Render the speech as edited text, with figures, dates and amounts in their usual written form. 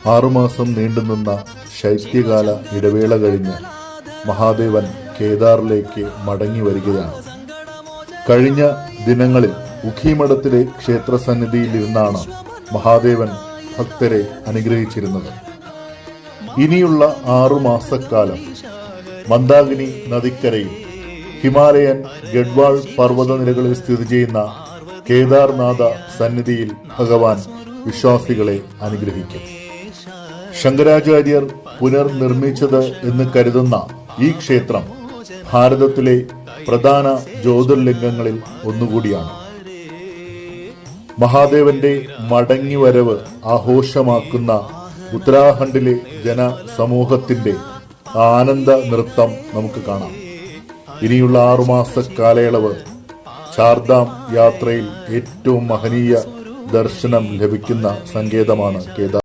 ആറുമാസം നീണ്ടുനിന്ന ശൈത്യകാല ഇടവേള കഴിഞ്ഞ് മഹാദേവൻ കേദാറിലേക്ക് മടങ്ങി വരികയാണ്. കഴിഞ്ഞ ദിനങ്ങളിൽ ഉഖിമഠത്തിലെ ക്ഷേത്രസന്നിധിയിലിരുന്നാണ് മഹാദേവൻ ഭക്തരെ അനുഗ്രഹിച്ചിരുന്നത്. ഇനിയുള്ള 6 മാസക്കാലം മന്ദാകിനി നദിക്കരയിൽ ഹിമാലയൻ ഗഡ്വാൾ പർവ്വതനിരകളിൽ സ്ഥിതി ചെയ്യുന്ന കേദാർനാഥ സന്നിധിയിൽ ഭഗവാൻ വിശ്വാസികളെ അനുഗ്രഹിക്കും. ശങ്കരാചാര്യർ പുനർനിർമ്മിച്ചത് എന്ന് കരുതുന്ന ഈ ക്ഷേത്രം ഭാരതത്തിലെ പ്രധാന ജ്യോതിർലിംഗങ്ങളിൽ ഒന്നുകൂടിയാണ്. മഹാദേവന്റെ മടങ്ങിവരവ് ആഘോഷമാക്കുന്ന ഉത്തരാഖണ്ഡിലെ ജനസമൂഹത്തിന്റെ ആനന്ദ നൃത്തം നമുക്ക് കാണാം. ഇനിയുള്ള 6 മാസ കാലയളവ് ചാർധാം യാത്രയിൽ ഏറ്റവും മഹനീയ ദർശനം ലഭിക്കുന്ന സങ്കേതമാണ് കേദാർ.